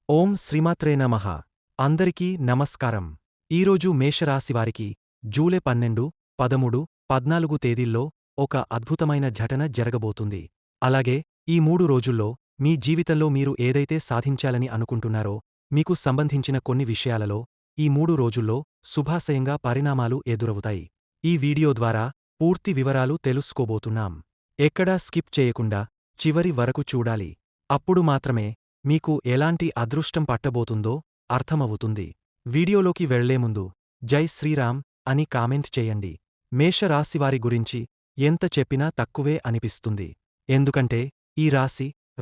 ఓం శ్రీమాత్రే నమః. అందరికీ నమస్కారం. ఈరోజు మేషరాశివారికి జూలై 12, 13, 14 తేదీల్లో ఒక అద్భుతమైన ఘటన జరగబోతుంది. అలాగే ఈ 3 రోజుల్లో మీ జీవితంలో మీరు ఏదైతే సాధించాలని అనుకుంటున్నారో మీకు సంబంధించిన కొన్ని విషయాలలో ఈ 3 రోజుల్లో శుభాశయంగా పరిణామాలు ఎదురవుతాయి. ఈ వీడియో ద్వారా పూర్తి వివరాలు తెలుసుకోబోతున్నాం. ఎక్కడా స్కిప్ చేయకుండా చివరి వరకు చూడాలి. అప్పుడు మాత్రమే మీకు ఎలాంటి అదృష్టం పట్టబోతుందో అర్థమవుతుంది. వీడియోలోకి వెళ్లేముందు జై శ్రీరామ్ అని కామెంట్ చేయండి. మేషరాశివారి గురించి ఎంత చెప్పినా తక్కువే అనిపిస్తుంది. ఎందుకంటే ఈ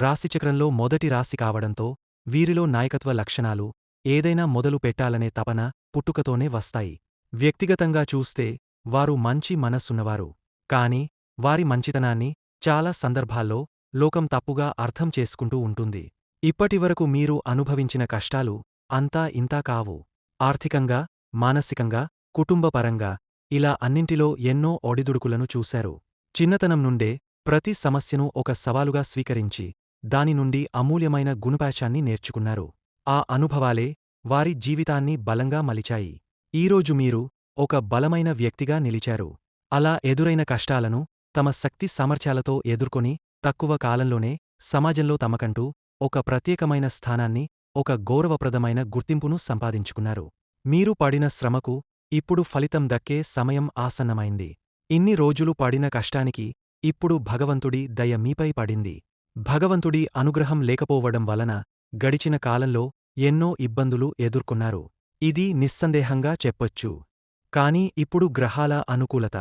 రాశిచక్రంలో మొదటి రాశి కావడంతో వీరిలో నాయకత్వ లక్షణాలు ఏదైనా మొదలు పెట్టాలనే తపన పుట్టుకతోనే వస్తాయి. వ్యక్తిగతంగా చూస్తే వారు మంచి మనస్సున్నవారు. కాని వారి మంచితనాన్ని చాలా సందర్భాల్లో లోకం తప్పుగా అర్థం చేసుకుంటూ ఉంటుంది. ఇప్పటివరకు మీరు అనుభవించిన కష్టాలు అంతా ఇంతా కావు. ఆర్థికంగా, మానసికంగా, కుటుంబపరంగా ఇలా అన్నింటిలో ఎన్నో ఒడిదుడుకులను చూశారు. చిన్నతనం నుండే ప్రతి సమస్యను ఒక సవాలుగా స్వీకరించి దాని నుండి అమూల్యమైన గుణపాఠాన్ని నేర్చుకున్నారు. ఆ అనుభవాలే వారి జీవితాన్ని బలంగా మలిచాయి. ఈరోజు మీరు ఒక బలమైన వ్యక్తిగా నిలిచారు. అలా ఎదురైన కష్టాలను తమ శక్తి సామర్థ్యాలతో ఎదుర్కొని తక్కువ కాలంలోనే సమాజంలో తమకంటూ ఒక ప్రత్యేకమైన స్థానాన్ని, ఒక గౌరవప్రదమైన గుర్తింపును సంపాదించుకున్నారు. మీరు పడిన శ్రమకు ఇప్పుడు ఫలితం దక్కే సమయం ఆసన్నమైంది. ఇన్ని రోజులు పడిన కష్టానికి ఇప్పుడు భగవంతుడి దయ మీపై పడింది. భగవంతుడి అనుగ్రహం లేకపోవడం వలన గడిచిన కాలంలో ఎన్నో ఇబ్బందులు ఎదుర్కొన్నారు. ఇది నిస్సందేహంగా చెప్పొచ్చు. కాని ఇప్పుడు గ్రహాల అనుకూలత,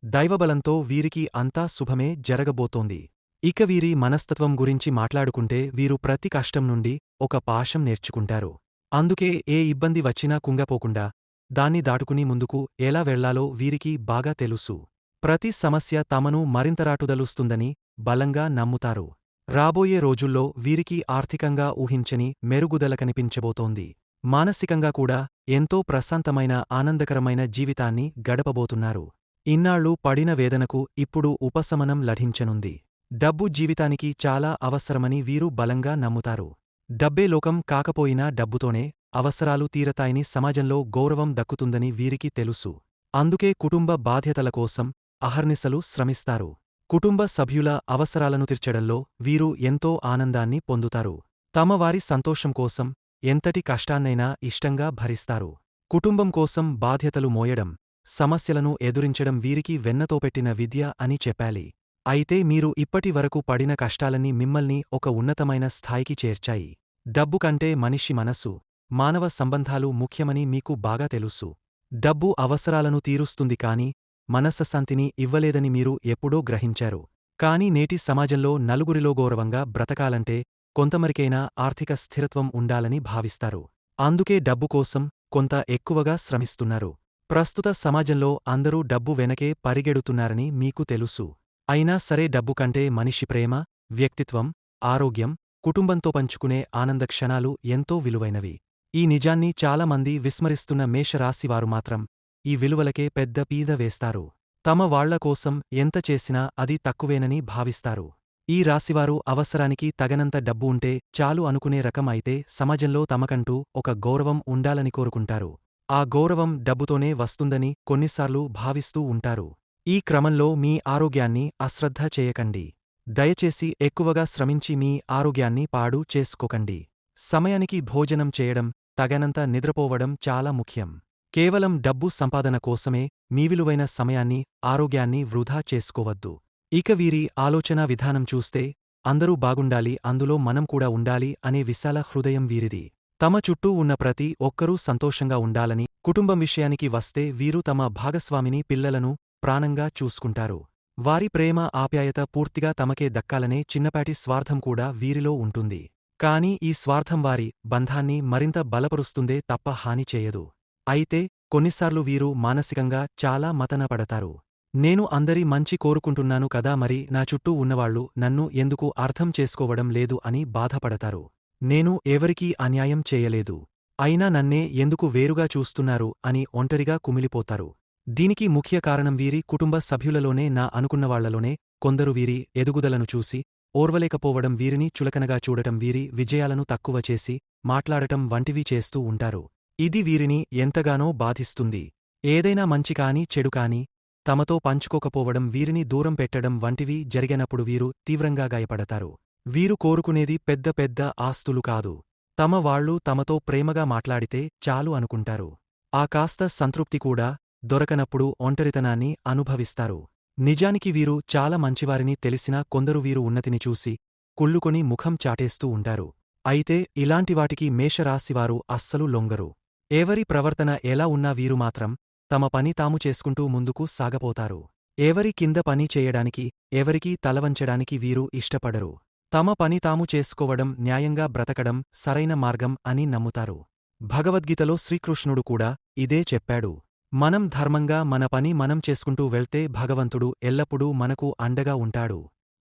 దైవబలంతో వీరికి అంతా శుభమే జరగబోతోంది. ఇక వీరి మనస్తత్వం గురించి మాట్లాడుకుంటే వీరు ప్రతి కష్టం నుండి ఒక పాఠం నేర్చుకుంటారు. అందుకే ఏ ఇబ్బంది వచ్చినా కుంగపోకుండా దాన్ని దాటుకుని ముందుకు ఎలా వెళ్లాలో వీరికి బాగా తెలుసు. ప్రతి సమస్య తమను మరింతరాటుదలుస్తుందని బలంగా నమ్ముతారు. రాబోయే రోజుల్లో వీరికి ఆర్థికంగా ఊహించని మెరుగుదల కనిపించబోతోంది. మానసికంగా కూడా ఎంతో ప్రశాంతమైన ఆనందకరమైన జీవితాన్ని గడపబోతున్నారు. ఇన్నాళ్లు పడిన వేదనకు ఇప్పుడు ఉపశమనం లభించనుంది. డబ్బు జీవితానికి చాలా అవసరమని వీరు బలంగా నమ్ముతారు. డబ్బే లోకం కాకపోయినా డబ్బుతోనే అవసరాలు తీరతాయని, సమాజంలో గౌరవం దక్కుతుందని వీరికి తెలుసు. అందుకే కుటుంబ బాధ్యతల కోసం అహర్నిశలు శ్రమిస్తారు. కుటుంబ సభ్యుల అవసరాలను తీర్చడంలో వీరు ఎంతో ఆనందాన్ని పొందుతారు. తమ వారి సంతోషం కోసం ఎంతటి కష్టాన్నైనా ఇష్టంగా భరిస్తారు. కుటుంబం కోసం బాధ్యతలు మోయడం, సమస్యలను ఎదురించడం వీరికి వెన్నతోపెట్టిన విద్య అని చెప్పాలి. అయితే మీరు ఇప్పటి వరకు పడిన కష్టాలన్నీ మిమ్మల్ని ఒక ఉన్నతమైన స్థాయికి చేర్చాయి. డబ్బు కంటే మనిషి మనస్సు, మానవ సంబంధాలు ముఖ్యమని మీకు బాగా తెలుసు. డబ్బు అవసరాలను తీరుస్తుంది కాని మనశ్శాంతిని ఇవ్వలేదని మీరు ఎప్పుడో గ్రహించారు. కాని నేటి సమాజంలో నలుగురిలో గౌరవంగా బ్రతకాలంటే కొంతమరికైనా ఆర్థిక స్థిరత్వం ఉండాలని భావిస్తారు. అందుకే డబ్బు కోసం కొంత ఎక్కువగా శ్రమిస్తున్నారు. ప్రస్తుత సమాజంలో అందరూ డబ్బు వెనకే పరిగెడుతున్నారని మీకు తెలుసు. అయినా సరే డబ్బు కంటే మనిషి ప్రేమ, వ్యక్తిత్వం, ఆరోగ్యం, కుటుంబంతో పంచుకునే ఆనంద క్షణాలు ఎంతో విలువైనవి. ఈ నిజాన్ని చాలామంది విస్మరిస్తున్న మేషరాశివారు మాత్రం ఈ విలువలకే పెద్ద పీద వేస్తారు. తమ వాళ్ల కోసం ఎంత చేసినా అది తక్కువేనని భావిస్తారు. ఈ రాశివారు అవసరానికి తగనంత డబ్బు ఉంటే చాలు అనుకునే రకం. అయితే సమాజంలో తమకంటూ ఒక గౌరవం ఉండాలని కోరుకుంటారు. ఆ గౌరవం డబ్బుతోనే వస్తుందని కొన్నిసార్లు భావిస్తూ ఉంటారు. ఈ క్రమంలో మీ ఆరోగ్యాన్ని అశ్రద్ధ చేయకండి. దయచేసి ఎక్కువగా శ్రమించి మీ ఆరోగ్యాన్ని పాడు చేసుకోకండి. సమయానికి భోజనం చేయడం, తగనంత నిద్రపోవడం చాలా ముఖ్యం. కేవలం డబ్బు సంపాదన కోసమే మీ విలువైన సమయాన్ని, ఆరోగ్యాన్ని వృధా చేసుకోవద్దు. ఇక వీరి ఆలోచనా విధానం చూస్తే అందరూ బాగుండాలి, అందులో మనం కూడా ఉండాలి అనే విశాల హృదయం వీరిది. తమ చుట్టూ ఉన్న ప్రతి ఒక్కరూ సంతోషంగా ఉండాలని. కుటుంబం విషయానికి వస్తే వీరు తమ భాగస్వామిని, పిల్లలను ప్రాణంగా చూసుకుంటారు. వారి ప్రేమ, ఆప్యాయత పూర్తిగా తమకే దక్కాలనే చిన్నపాటి స్వార్థం కూడా వీరిలో ఉంటుంది. కాని ఈ స్వార్థం వారి బంధాన్ని మరింత బలపరుస్తుందే తప్ప హాని చేయదు. అయితే కొన్నిసార్లు వీరు మానసికంగా చాలా మతనపడతారు. నేను అందరి మంచి కోరుకుంటున్నాను కదా, మరి నా చుట్టూ ఉన్నవాళ్లు నన్ను ఎందుకు అర్థం చేసుకోవడం లేదు అని బాధపడతారు. నేను ఎవరికీ అన్యాయం చేయలేదు, అయినా నన్నే ఎందుకు వేరుగా చూస్తున్నారు అని ఒంటరిగా కుమిలిపోతారు. దీనికి ముఖ్య కారణం వీరి కుటుంబ సభ్యులలోనే, నా అనుకున్నవాళ్లలోనే కొందరు వీరి ఎదుగుదలను చూసి ఓర్వలేకపోవడం, వీరిని చులకనగా చూడటం, వీరి విజయాలను తక్కువ చేసి మాట్లాడటం వంటివి చేస్తూ ఉంటారు. ఇది వీరిని ఎంతగానో బాధిస్తుంది. ఏదైనా మంచి కానీ చెడు కానీ తమతో పంచుకోకపోవడం, వీరిని దూరం పెట్టడం వంటివి జరిగినప్పుడు వీరు తీవ్రంగా గాయపడతారు. వీరు కోరుకునేది పెద్ద పెద్ద ఆస్తులు కాదు. తమ వాళ్ళు తమతో ప్రేమగా మాట్లాడితే చాలు అనుకుంటారు. ఆ కాస్త సంతృప్తి కూడా దొరకనప్పుడు ఒంటరితనాన్ని అనుభవిస్తారు. నిజానికి వీరు చాలా మంచివారిని తెలిసినా కొందరు వీరు ఉన్నతిని చూసి కుళ్ళుకొని ముఖం చాటేస్తూ ఉంటారు. అయితే ఇలాంటివాటికి మేషరాశివారు అస్సలు లొంగరు. ఎవరి ప్రవర్తన ఎలా ఉన్నా వీరు మాత్రం తమ పని తాము చేసుకుంటూ ముందుకు సాగపోతారు. ఎవరి కింద పని చేయడానికి, ఎవరికీ తలవంచడానికి వీరు ఇష్టపడరు. తమ పని తాము చేసుకోవడం, న్యాయంగా బ్రతకడం సరైన మార్గం అని నమ్ముతారు. భగవద్గీతలో శ్రీకృష్ణుడు కూడా ఇదే చెప్పాడు. మనం ధర్మంగా మన పని మనం చేసుకుంటూ వెళ్తే భగవంతుడు ఎల్లప్పుడూ మనకు అండగా ఉంటాడు.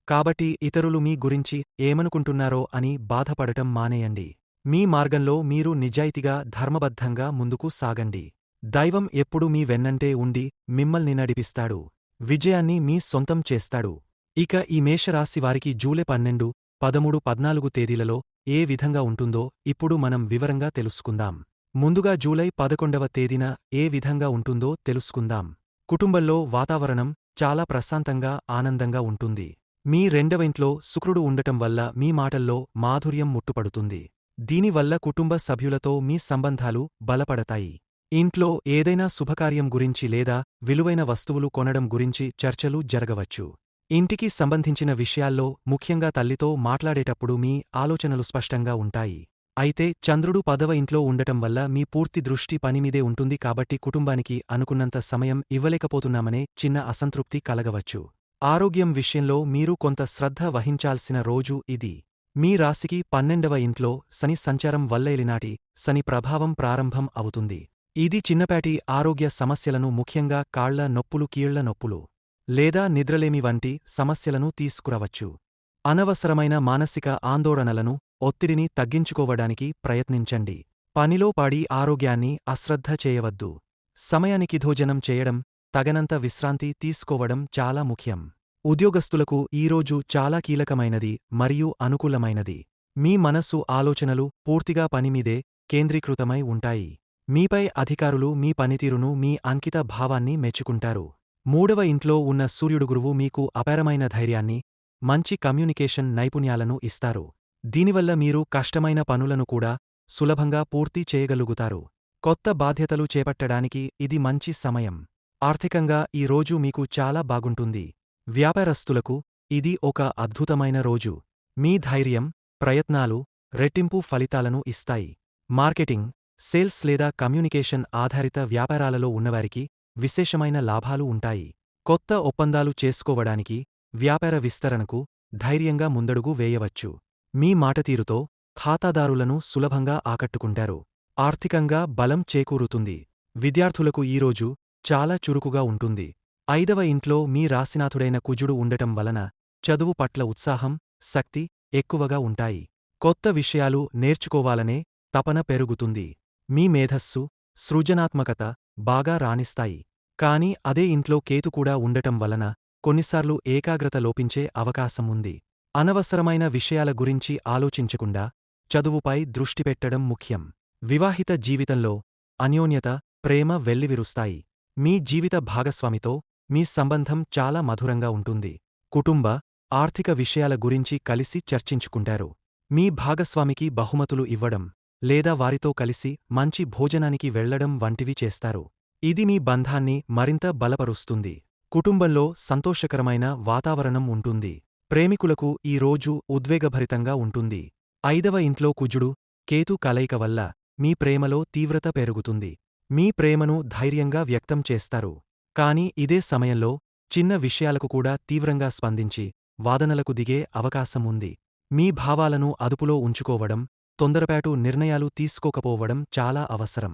కాబట్టి ఇతరులు మీ గురించి ఏమనుకుంటున్నారో అని బాధపడటం మానేయండి. మీ మార్గంలో మీరు నిజాయితీగా, ధర్మబద్ధంగా ముందుకు సాగండి. దైవం ఎప్పుడూ మీ వెన్నంటే ఉండి మిమ్మల్ని నడిపిస్తాడు. విజయాన్ని మీ సొంతం చేస్తాడు. ఇక ఈ మేషరాశివారికి జూలై 12, 13, 14 తేదీలలో ఏ విధంగా ఉంటుందో ఇప్పుడు మనం వివరంగా తెలుసుకుందాం. ముందుగా జూలై 11వ తేదీన ఏ విధంగా ఉంటుందో తెలుసుకుందాం. కుటుంబంలో వాతావరణం చాలా ప్రశాంతంగా, ఆనందంగా ఉంటుంది. మీ రెండవ ఇంట్లో శుక్రుడు ఉండటం వల్ల మీ మాటల్లో మాధుర్యం ముట్టుపడుతుంది. దీనివల్ల కుటుంబ సభ్యులతో మీ సంబంధాలు బలపడతాయి. ఇంట్లో ఏదైనా శుభకార్యం గురించి లేదా విలువైన వస్తువులు కొనడం గురించి చర్చలు జరగవచ్చు. ఇంటికి సంబంధించిన విషయాల్లో ముఖ్యంగా తల్లితో మాట్లాడేటప్పుడు మీ ఆలోచనలు స్పష్టంగా ఉంటాయి. అయితే చంద్రుడు 10వ ఇంట్లో ఉండటం వల్ల మీ పూర్తి దృష్టి పనిమీదే ఉంటుంది కాబట్టి కుటుంబానికి అనుకున్నంత సమయం ఇవ్వలేకపోతున్నామనే చిన్న అసంతృప్తి కలగవచ్చు. ఆరోగ్యం విషయంలో మీరు కొంత శ్రద్ధ వహించాల్సిన రోజు ఇది. మీ రాశికి 12వ ఇంట్లో శని సంచారం వల్ల ఏలినాటి శని ప్రభావం ప్రారంభం అవుతుంది. ఇది చిన్నపాటి ఆరోగ్య సమస్యలను, ముఖ్యంగా కాళ్ల నొప్పులు, కీళ్ల నొప్పులు లేదా నిద్రలేమి వంటి సమస్యలను తీసుకురావచ్చు. అనవసరమైన మానసిక ఆందోళనలను, ఒత్తిడిని తగ్గించుకోవడానికి ప్రయత్నించండి. పనిలో పడి ఆరోగ్యాన్ని అశ్రద్ధ చేయవద్దు. సమయానికి భోజనం చేయడం, తగనంత విశ్రాంతి తీసుకోవడం చాలా ముఖ్యం. ఉద్యోగస్తులకు ఈరోజు చాలా కీలకమైనది మరియు అనుకూలమైనది. మీ మనస్సు, ఆలోచనలు పూర్తిగా పనిమీదే కేంద్రీకృతమై ఉంటాయి. మీపై అధికారులు మీ పనితీరును, మీ అంకిత భావాన్ని మెచ్చుకుంటారు. 3వ ఇంట్లో ఉన్న సూర్యుడు గురువు మీకు అపారమైన ధైర్యాన్ని, మంచి కమ్యూనికేషన్ నైపుణ్యాలను ఇస్తారు. దీనివల్ల మీరు కష్టమైన పనులను కూడా సులభంగా పూర్తి చేయగలుగుతారు. కొత్త బాధ్యతలు చేపట్టడానికి ఇది మంచి సమయం. ఆర్థికంగా ఈ రోజు మీకు చాలా బాగుంటుంది. వ్యాపారస్తులకు ఇది ఒక అద్భుతమైన రోజు. మీ ధైర్యం, ప్రయత్నాలు రెట్టింపు ఫలితాలను ఇస్తాయి. మార్కెటింగ్, సేల్స్ లేదా కమ్యూనికేషన్ ఆధారిత వ్యాపారాలలో ఉన్నవారికి విశేషమైన లాభాలు ఉంటాయి. కొత్త ఒప్పందాలు చేసుకోవడానికి, వ్యాపార విస్తరణకు ధైర్యంగా ముందడుగు వేయవచ్చు. మీ మాటతీరుతో ఖాతాదారులను సులభంగా ఆకట్టుకుంటారు. ఆర్థికంగా బలం చేకూరుతుంది. విద్యార్థులకు ఈరోజు చాలా చురుకుగా ఉంటుంది. 5వ ఇంట్లో మీ రాశినాథుడైన కుజుడు ఉండటం వలన చదువు పట్ల ఉత్సాహం, శక్తి ఎక్కువగా ఉంటాయి. కొత్త విషయాలు నేర్చుకోవాలనే తపన పెరుగుతుంది. మీ మేధస్సు, సృజనాత్మకత బాగా రాణిస్తాయి. కానీ అదే ఇంట్లో కేతు కూడా ఉండటం వలన కొన్నిసార్లు ఏకాగ్రత లోపించే అవకాశం ఉంది. అనవసరమైన విషయాల గురించి ఆలోచించకుండా చదువుపై దృష్టి పెట్టడం ముఖ్యం. వివాహిత జీవితంలో అన్యోన్యత, ప్రేమ వెల్లివిరుస్తాయి. మీ జీవిత భాగస్వామితో మీ సంబంధం చాలా మధురంగా ఉంటుంది. కుటుంబ, ఆర్థిక విషయాల గురించి కలిసి చర్చించుకుంటారు. మీ భాగస్వామికి బహుమతులు ఇవ్వడం లేదా వారితో కలిసి మంచి భోజనానికి వెళ్లడం వంటివి చేస్తారు. ఇది మీ బంధాన్ని మరింత బలపరుస్తుంది. కుటుంబంలో సంతోషకరమైన వాతావరణం ఉంటుంది. ప్రేమికులకు ఈ రోజు ఉద్వేగభరితంగా ఉంటుంది. 5వ ఇంట్లో కుజుడు, కేతు కలయిక వల్ల మీ ప్రేమలో తీవ్రత పెరుగుతుంది. మీ ప్రేమను ధైర్యంగా వ్యక్తం చేస్తారు. కానీ ఇదే సమయంలో చిన్న విషయాలకు కూడా తీవ్రంగా స్పందించి వాదనలకు దిగే అవకాశం ఉంది. మీ భావాలను అదుపులో ఉంచుకోవడం, తొందరపాటు నిర్ణయాలు తీసుకోకపోవడం చాలా అవసరం.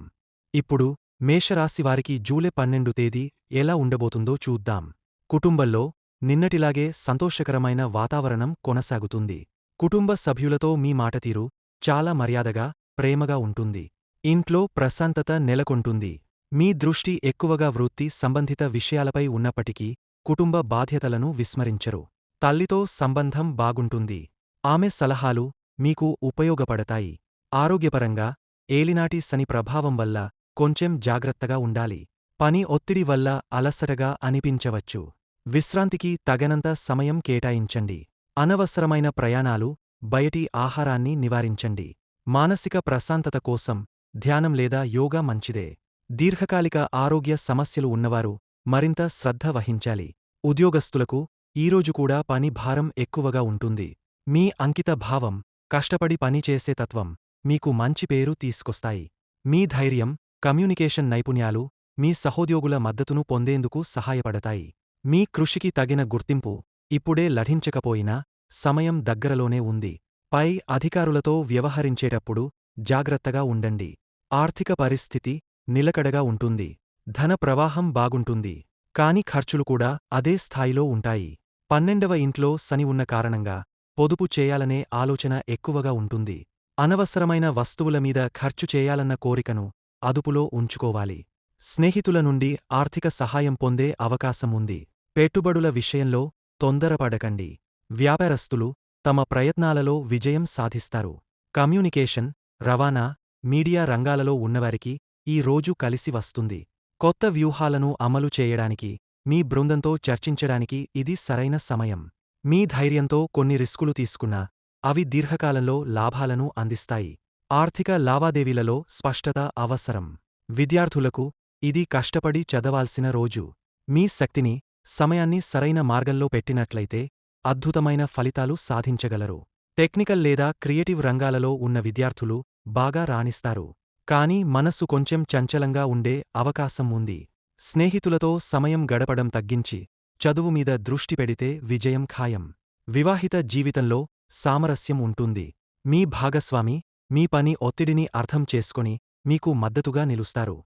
ఇప్పుడు మేషరాశివారికి జూలై 12 తేదీ ఎలా ఉండబోతుందో చూద్దాం. కుటుంబంలో నిన్నటిలాగే సంతోషకరమైన వాతావరణం కొనసాగుతుంది. కుటుంబ సభ్యులతో మీ మాటతీరు చాలా మర్యాదగా, ప్రేమగా ఉంటుంది. ఇంట్లో ప్రశాంతత నెలకొంటుంది. మీ దృష్టి ఎక్కువగా వృత్తి సంబంధిత విషయాలపై ఉన్నప్పటికీ కుటుంబ బాధ్యతలను విస్మరించరు. తల్లితో సంబంధం బాగుంటుంది. ఆమె సలహాలు మీకు ఉపయోగపడతాయి. ఆరోగ్యపరంగా ఏలినాటి శని ప్రభావం వల్ల కొంచెం జాగ్రత్తగా ఉండాలి. పని ఒత్తిడి వల్ల అలసటగా అనిపించవచ్చు. విశ్రాంతికి తగినంత సమయం కేటాయించండి. అనవసరమైన ప్రయాణాలు, బయటి ఆహారాన్ని నివారించండి. మానసిక ప్రశాంతత కోసం ధ్యానం లేదా యోగా మంచిదే. దీర్ఘకాలిక ఆరోగ్య సమస్యలు ఉన్నవారు మరింత శ్రద్ధ వహించాలి. ఉద్యోగస్తులకు ఈరోజు కూడా పని భారం ఎక్కువగా ఉంటుంది. మీ అంకిత భావం, కష్టపడి పనిచేసే తత్వం మీకు మంచి పేరు తీసుకొస్తాయి. మీ ధైర్యం, కమ్యూనికేషన్ నైపుణ్యాలు మీ సహోద్యోగుల మద్దతును పొందేందుకు సహాయపడతాయి. మీ కృషికి తగిన గుర్తింపు ఇప్పుడే లభించకపోయినా సమయం దగ్గరలోనే ఉంది. పై అధికారులతో వ్యవహరించేటప్పుడు జాగ్రత్తగా ఉండండి. ఆర్థిక పరిస్థితి నిలకడగా ఉంటుంది. ధన ప్రవాహం బాగుంటుంది. కాని ఖర్చులు కూడా అదే స్థాయిలో ఉంటాయి. 12వ ఇంట్లో శని ఉన్న కారణంగా పొదుపు చేయాలనే ఆలోచన ఎక్కువగా ఉంటుంది. అనవసరమైన వస్తువుల మీద ఖర్చు చేయాలన్న కోరికను అదుపులో ఉంచుకోవాలి. స్నేహితుల నుండి ఆర్థిక సహాయం పొందే అవకాశం ఉంది. పెట్టుబడుల విషయంలో తొందరపడకండి. వ్యాపారస్తులు తమ ప్రయత్నాలలో విజయం సాధిస్తారు. కమ్యూనికేషన్, రవాణా, మీడియా రంగాలలో ఉన్నవారికి ఈ రోజు కలిసి వస్తుంది. కొత్త వ్యూహాలను అమలు చేయడానికి మీ బృందంతో చర్చించడానికి ఇది సరైన సమయం. మీ ధైర్యంతో కొన్ని రిస్కులు తీసుకున్నా అవి దీర్ఘకాలంలో లాభాలను అందిస్తాయి. ఆర్థిక లావాదేవీలలో స్పష్టత అవసరం. విద్యార్థులకు ఇది కష్టపడి చదవాల్సిన రోజు. మీ శక్తిని, సమయాన్ని సరైన మార్గంలో పెట్టినట్లయితే అద్భుతమైన ఫలితాలు సాధించగలరు. టెక్నికల్ లేదా క్రియేటివ్ రంగాలలో ఉన్న విద్యార్థులు బాగా రాణిస్తారు. కానీ మనస్సు కొంచెం చంచలంగా ఉండే అవకాశం ఉంది. స్నేహితులతో సమయం గడపడం తగ్గించి చదువు మీద దృష్టి పెడితే విజయం ఖాయం. వివాహిత జీవితంలో సామరస్యం ఉంటుంది. మీ భాగస్వామి మీ పని ఒత్తిడిని అర్థం చేసుకొని మీకు మద్దతుగా నిలుస్తారు.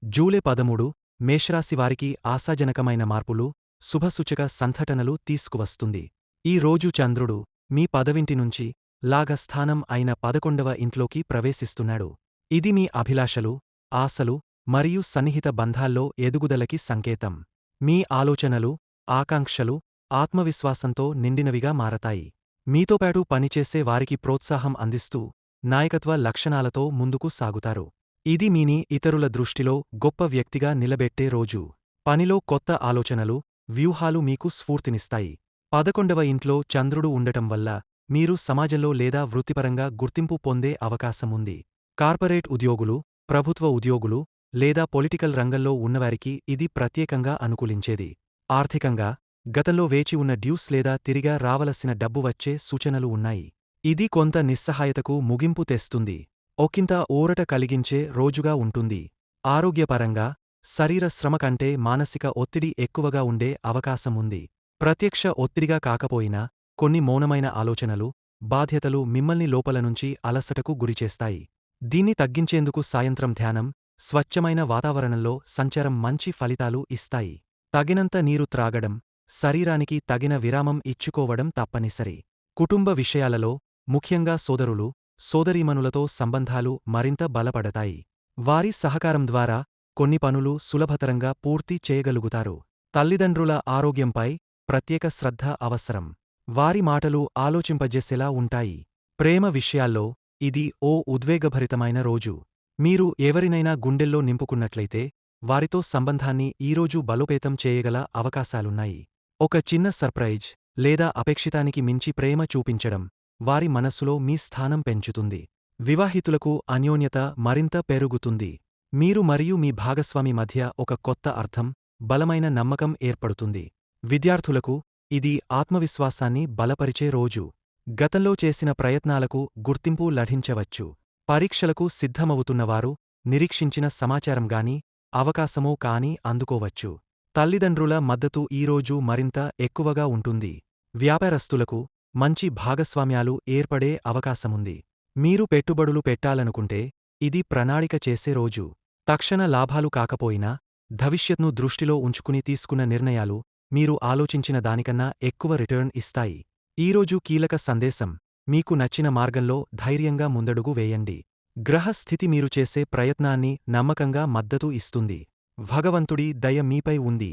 జూలై 13 మేషరాశివారికి ఆశాజనకమైన మార్పులు, శుభసూచక సంఘటనలు తీసుకువస్తుంది. ఈ రోజు చంద్రుడు మీ పదవింటి నుంచి లాగస్థానం అయిన 11వ ఇంట్లోకి ప్రవేశిస్తున్నాడు. ఇది మీ అభిలాషలు, ఆశలు మరియు సన్నిహిత బంధాల్లో ఎదుగుదలకి సంకేతం. మీ ఆలోచనలు, ఆకాంక్షలు ఆత్మవిశ్వాసంతో నిండినవిగా మారతాయి. మీతోపాటు పనిచేసే వారికి ప్రోత్సాహం అందిస్తూ నాయకత్వ లక్షణాలతో ముందుకు సాగుతారు. ఇది మీని ఇతరుల దృష్టిలో గొప్ప వ్యక్తిగా నిలబెట్టే రోజు. పనిలో కొత్త ఆలోచనలు, వ్యూహాలు మీకు స్ఫూర్తినిస్తాయి. 11వ ఇంట్లో చంద్రుడు ఉండటం వల్ల మీరు సమాజంలో లేదా వృత్తిపరంగా గుర్తింపు పొందే అవకాశముంది. కార్పొరేట్ ఉద్యోగులు, ప్రభుత్వ ఉద్యోగులు లేదా పొలిటికల్ రంగంలో ఉన్నవారికి ఇది ప్రత్యేకంగా అనుకూలించేది. ఆర్థికంగా గతంలో వేచి ఉన్న డ్యూస్ లేదా తిరిగా రావలసిన డబ్బు వచ్చే సూచనలు ఉన్నాయి. ఇది కొంత నిస్సహాయతకు ముగింపు తెస్తుంది. ఒకింత ఊరట కలిగించే రోజుగా ఉంటుంది. ఆరోగ్యపరంగా శరీర శ్రమ కంటే మానసిక ఒత్తిడి ఎక్కువగా ఉండే అవకాశముంది. ప్రత్యక్ష ఒత్తిడిగా కాకపోయినా కొన్ని మౌనమైన ఆలోచనలు, బాధ్యతలు మిమ్మల్ని లోపలనుంచి అలసటకు గురిచేస్తాయి. దీన్ని తగ్గించేందుకు సాయంత్రం ధ్యానం, స్వచ్ఛమైన వాతావరణంలో సంచారం మంచి ఫలితాలు ఇస్తాయి. తగినంత నీరు త్రాగడం, శరీరానికి తగిన విరామం ఇచ్చుకోవడం తప్పనిసరి. కుటుంబ విషయాలలో, ముఖ్యంగా సోదరులు, సోదరీమణులతో సంబంధాలు మరింత బలపడతాయి. వారి సహకారం ద్వారా కొన్ని పనులు సులభతరంగా పూర్తి చేయగలుగుతారు. తల్లిదండ్రుల ఆరోగ్యంపై ప్రత్యేక శ్రద్ధ అవసరం. వారి మాటలు ఆలోచింపజేసేలా ఉంటాయి. ప్రేమ విషయాల్లో ఇది ఓ ఉద్వేగభరితమైన రోజు. మీరు ఎవరినైనా గుండెల్లో నింపుకున్నట్లయితే వారితో సంబంధాన్ని ఈరోజు బలోపేతం చేయగల అవకాశాలున్నాయి. ఒక చిన్న సర్ప్రైజ్ లేదా అపేక్షితానికి మించి ప్రేమ చూపించడం వారి మనస్సులో మీ స్థానం పెంచుతుంది. వివాహితులకు అన్యోన్యత మరింత పెరుగుతుంది. మీరు మరియు మీ భాగస్వామి మధ్య ఒక కొత్త అర్థం, బలమైన నమ్మకం ఏర్పడుతుంది. విద్యార్థులకు ఇది ఆత్మవిశ్వాసాన్ని బలపరిచే రోజు. గతంలో చేసిన ప్రయత్నాలకు గుర్తింపు లభించవచ్చు. పరీక్షలకు సిద్ధమవుతున్నవారు నిరీక్షించిన సమాచారంగానీ, అవకాశమో కానీ అందుకోవచ్చు. తల్లిదండ్రుల మద్దతు ఈరోజు మరింత ఎక్కువగా ఉంటుంది. వ్యాపారస్తులకు మంచి భాగస్వామ్యాలు ఏర్పడే అవకాశముంది. మీరు పెట్టుబడులు పెట్టాలనుకుంటే ఇది ప్రణాళిక చేసే రోజు. తక్షణ లాభాలు కాకపోయినా భవిష్యత్ను దృష్టిలో ఉంచుకుని తీసుకున్న నిర్ణయాలు మీరు ఆలోచించిన దానికన్నా ఎక్కువ రిటర్న్ ఇస్తాయి. ఈరోజు కీలక సందేశం: మీకు నచ్చిన మార్గంలో ధైర్యంగా ముందడుగు వేయండి. గ్రహ స్థితి మీరు చేసే ప్రయత్నాన్ని నమ్మకంగా మద్దతు ఇస్తుంది. భగవంతుడి దయ మీపై ఉంది.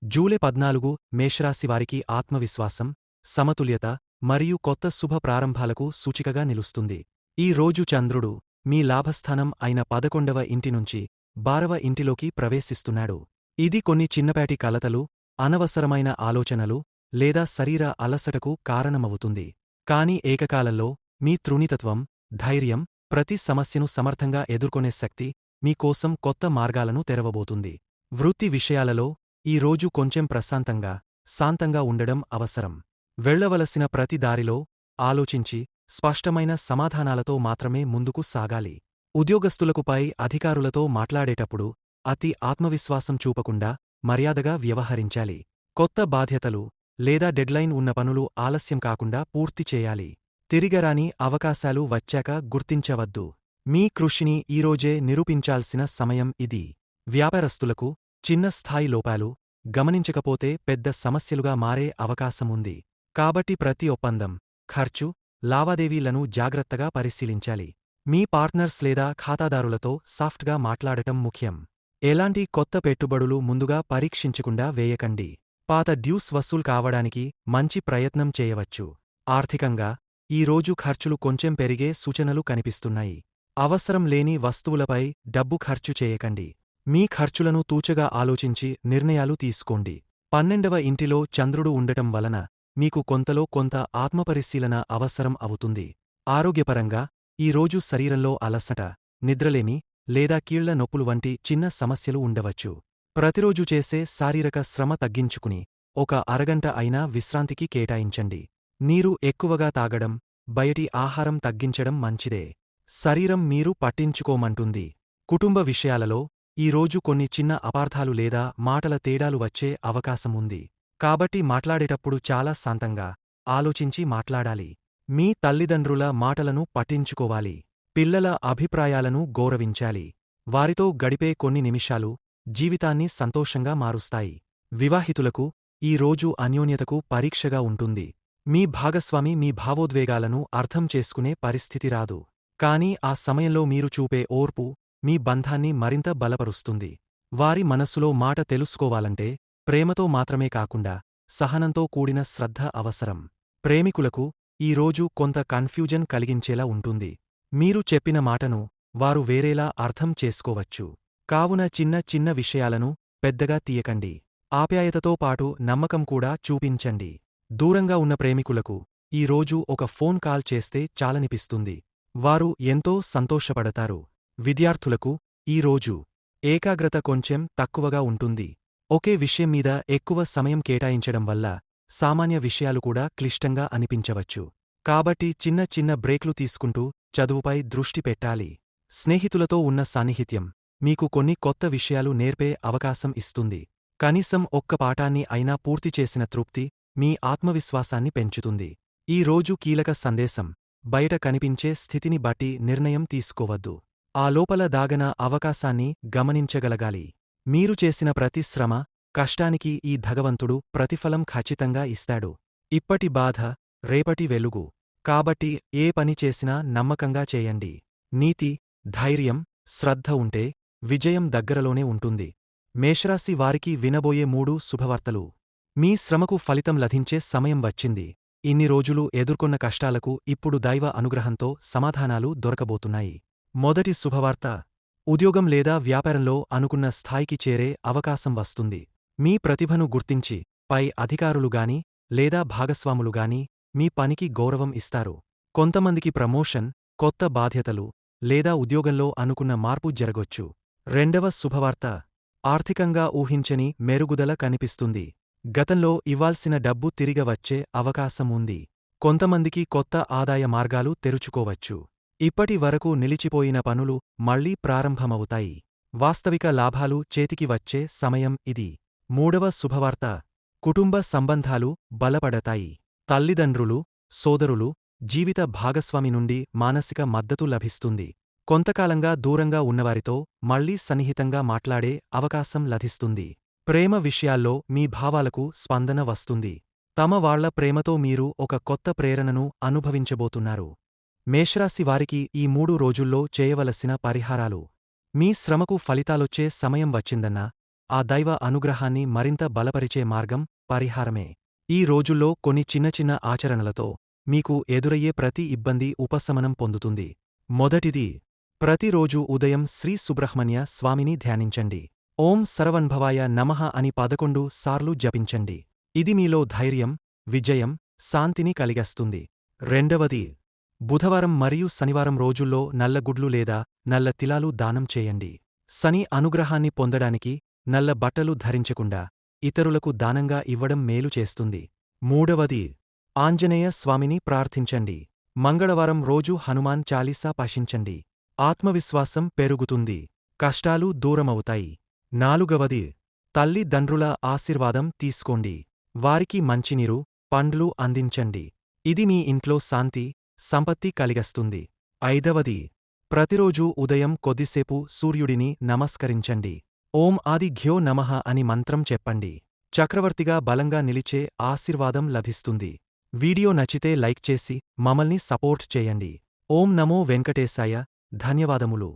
జూలై 14 మేషరాశివారికి ఆత్మవిశ్వాసం, సమతుల్యత మరియు కొత్త శుభ ప్రారంభాలకు సూచికగా నిలుస్తుంది. ఈ రోజు చంద్రుడు మీ లాభస్థానం అయిన 11వ ఇంటి నుంచి 12వ ఇంటిలోకి ప్రవేశిస్తున్నాడు. ఇది కొన్ని చిన్నపాటి కలతలు, అనవసరమైన ఆలోచనలు లేదా శరీర అలసటకు కారణమవుతుంది. కాని ఏకకాలంలో మీ తృణీతత్వం, ధైర్యం, ప్రతి సమస్యను సమర్థంగా ఎదుర్కొనే శక్తి మీకోసం కొత్త మార్గాలను తెరవబోతుంది. వృత్తి విషయాలలో ఈ రోజు కొంచెం ప్రశాంతంగా, శాంతంగా ఉండడం అవసరం. వెళ్ళవలసిన ప్రతి దారిలో ఆలోచించి స్పష్టమైన సమాధానాలతో మాత్రమే ముందుకు సాగాలి. ఉద్యోగస్తులకు పై అధికారులతో మాట్లాడేటప్పుడు అతి ఆత్మవిశ్వాసం చూపకుండా మర్యాదగా వ్యవహరించాలి. కొత్త బాధ్యతలు లేదా డెడ్లైన్ ఉన్న పనులు ఆలస్యం కాకుండా పూర్తి చేయాలి. తిరిగరాని అవకాశాలు వచ్చాక గుర్తించవద్దు. మీ కృషిని ఈరోజే నిరూపించాల్సిన సమయం ఇది. వ్యాపారస్తులకు చిన్న స్థాయి లోపాలు గమనించకపోతే పెద్ద సమస్యలుగా మారే అవకాశముంది. కాబట్టి ప్రతి ఒప్పందం, ఖర్చు, లావాదేవీలను జాగ్రత్తగా పరిశీలించాలి. మీ పార్ట్నర్స్ లేదా ఖాతాదారులతో సాఫ్ట్గా మాట్లాడటం ముఖ్యం. ఎలాంటి కొత్త పెట్టుబడులు ముందుగా పరీక్షించకుండా వేయకండి. పాత డ్యూస్ వసూలు కావడానికి మంచి ప్రయత్నం చేయవచ్చు. ఆర్థికంగా ఈ రోజు ఖర్చులు కొంచెం పెరిగే సూచనలు కనిపిస్తున్నాయి. అవసరం లేని వస్తువులపై డబ్బు ఖర్చు చేయకండి. మీ ఖర్చులను తూచగా ఆలోచించి నిర్ణయాలు తీసుకోండి. 12వ ఇంటిలో చంద్రుడు ఉండటం వలన మీకు కొంతలో కొంత ఆత్మపరిశీలన అవసరం అవుతుంది. ఆరోగ్యపరంగా ఈ రోజు శరీరంలో అలసట, నిద్రలేమి లేదా కీళ్ల నొప్పులు వంటి చిన్న సమస్యలు ఉండవచ్చు. ప్రతిరోజు చేసే శారీరక శ్రమ తగ్గించుకుని ఒక అరగంట అయినా విశ్రాంతికి కేటాయించండి. నీరు ఎక్కువగా తాగడం, బయటి ఆహారం తగ్గించడం మంచిదే. శరీరం మీరు పట్టించుకోమంటుంది. కుటుంబ విషయాలలో ఈ రోజు కొన్ని చిన్న అపార్థాలు లేదా మాటల తేడాలు వచ్చే అవకాశముంది. కాబట్టి మాట్లాడేటప్పుడు చాలా శాంతంగా ఆలోచించి మాట్లాడాలి. మీ తల్లిదండ్రుల మాటలను పట్టించుకోవాలి. పిల్లల అభిప్రాయాలను గౌరవించాలి. వారితో గడిపే కొన్ని నిమిషాలు జీవితాన్ని సంతోషంగా మారుస్తాయి. వివాహితులకు ఈ రోజు అన్యోన్యతకు పరీక్షగా ఉంటుంది. మీ భాగస్వామి మీ భావోద్వేగాలను అర్థం చేసుకునే పరిస్థితి రాదు. కానీ ఆ సమయంలో మీరు చూపే ఓర్పు మీ బంధాన్ని మరింత బలపరుస్తుంది. వారి మనస్సులో మాట తెలుసుకోవాలంటే ప్రేమతో మాత్రమే కాకుండా సహనంతో కూడిన శ్రద్ధ అవసరం. ప్రేమికులకు ఈ రోజు కొంత కన్ఫ్యూజన్ కలిగించేలా ఉంటుంది. మీరు చెప్పిన మాటను వారు వేరేలా అర్థం చేసుకోవచ్చు. కావున చిన్న చిన్న విషయాలను పెద్దగా తీయకండి. ఆప్యాయతతో పాటు నమ్మకం కూడా చూపించండి. దూరంగా ఉన్న ప్రేమికులకు ఈ రోజు ఒక ఫోన్ కాల్ చేస్తే చాలనిపిస్తుంది. వారు ఎంతో సంతోషపడతారు. విద్యార్థులకు ఈ రోజు ఏకాగ్రత కొంచెం తక్కువగా ఉంటుంది. ఒకే విషయం మీద ఎక్కువ సమయం కేటాయించడం వల్ల సామాన్య విషయాలు కూడా క్లిష్టంగా అనిపించవచ్చు. కాబట్టి చిన్న చిన్న బ్రేక్లు తీసుకుంటూ చదువుపై దృష్టి పెట్టాలి. స్నేహితులతో ఉన్న సాన్నిహిత్యం మీకు కొన్ని కొత్త విషయాలు నేర్పే అవకాశం ఇస్తుంది. కనీసం ఒక్క పాఠాన్ని అయినా పూర్తి చేసిన తృప్తి మీ ఆత్మవిశ్వాసాన్ని పెంచుతుంది. ఈ రోజు కీలక సందేశం: బయట కనిపించే స్థితిని బట్టి నిర్ణయం తీసుకోవద్దు. ఆ లోపల దాగన అవకాశాన్ని గమనించగలగాలి. మీరు చేసిన ప్రతి శ్రమ, కష్టానికి ఈ భగవంతుడు ప్రతిఫలం ఖచ్చితంగా ఇస్తాడు. ఇప్పటి బాధ రేపటి వెలుగు. కాబట్టి ఏ పని చేసినా నమ్మకంగా చేయండి. నీతి, ధైర్యం, శ్రద్ధ ఉంటే విజయం దగ్గరలోనే ఉంటుంది. మేషరాశి వారికి వినబోయే 3 శుభవార్తలు. మీ శ్రమకు ఫలితం లభించే సమయం వచ్చింది. ఇన్ని రోజులు ఎదుర్కొన్న కష్టాలకు ఇప్పుడు దైవ అనుగ్రహంతో సమాధానాలు దొరకబోతున్నాయి. మొదటి శుభవార్త: ఉద్యోగం లేదా వ్యాపారంలో అనుకున్న స్థాయికి చేరే అవకాశం వస్తుంది. మీ ప్రతిభను గుర్తించి పై అధికారులుగాని లేదా భాగస్వాములుగాని మీ పనికి గౌరవం ఇస్తారు. కొంతమందికి ప్రమోషన్, కొత్త బాధ్యతలు లేదా ఉద్యోగంలో అనుకున్న మార్పు జరగొచ్చు. రెండవ శుభవార్త: ఆర్థికంగా ఊహించని మెరుగుదల కనిపిస్తుంది. గతంలో ఇవ్వాల్సిన డబ్బు తిరిగి వచ్చే అవకాశం ఉంది. కొంతమందికి కొత్త ఆదాయ మార్గాలు తెరుచుకోవచ్చు. ఇప్పటి వరకు నిలిచిపోయిన పనులు మళ్లీ ప్రారంభమవుతాయి. వాస్తవిక లాభాలు చేతికి వచ్చే సమయం ఇది. మూడవ శుభవార్త: కుటుంబ సంబంధాలు బలపడతాయి. తల్లిదండ్రులు, సోదరులు, జీవిత భాగస్వామి నుండి మానసిక మద్దతు లభిస్తుంది. కొంతకాలంగా దూరంగా ఉన్నవారితో మళ్లీ సన్నిహితంగా మాట్లాడే అవకాశం లభిస్తుంది. ప్రేమ విషయాల్లో మీ భావాలకు స్పందన వస్తుంది. తమ వాళ్ల ప్రేమతో మీరు ఒక కొత్త ప్రేరణను అనుభవించబోతున్నారు. మేషరాశి వారికి ఈ 3 రోజుల్లో చేయవలసిన పరిహారాలు. మీ శ్రమకు ఫలితాలొచ్చే సమయం వచ్చిందన్నా ఆ దైవ అనుగ్రహాన్ని మరింత బలపరిచే మార్గం పరిహారమే. ఈ రోజుల్లో కొన్ని చిన్న చిన్న ఆచరణలతో మీకు ఎదురయ్యే ప్రతి ఇబ్బంది ఉపశమనం పొందుతుంది. మొదటిది, ప్రతిరోజు ఉదయం శ్రీ సుబ్రహ్మణ్య స్వామిని ధ్యానించండి. ఓం సరవణభవాయ నమః అని 11 సార్లు జపించండి. ఇది మీలో ధైర్యం, విజయం, శాంతిని కలిగిస్తుంది. రెండవది, బుధవారం మరియు శనివారం రోజుల్లో నల్ల గుడ్లు లేదా నల్ల తిలాలు దానం చేయండి. శని అనుగ్రహాన్ని పొందడానికి నల్ల బట్టలు ధరించకుండా ఇతరులకు దానంగా ఇవ్వడం మేలు చేస్తుంది. మూడవది, ఆంజనేయ స్వామిని ప్రార్థించండి. మంగళవారం రోజు హనుమాన్ చాలీసా పఠించండి. ఆత్మవిశ్వాసం పెరుగుతుంది, కష్టాలు దూరమవుతాయి. నాలుగవది, తల్లిదండ్రుల ఆశీర్వాదం తీసుకోండి. వారికి మంచినీరు, పండ్లు అందించండి. ఇది మీ ఇంట్లో శాంతి, సంపత్తి కలిగిస్తుంది. ఐదవది, ప్రతిరోజూ ఉదయం కొద్దిసేపు సూర్యుడిని నమస్కరించండి. ఓం ఆదిఘ్యో నమః అని మంత్రం చెప్పండి. చక్రవర్తిగా బలంగా నిలిచే ఆశీర్వాదం లభిస్తుంది. వీడియో నచ్చితే లైక్ చేసి మమ్మల్ని సపోర్ట్ చేయండి. ఓం నమో వెంకటేశాయ. ధన్యవాదములు.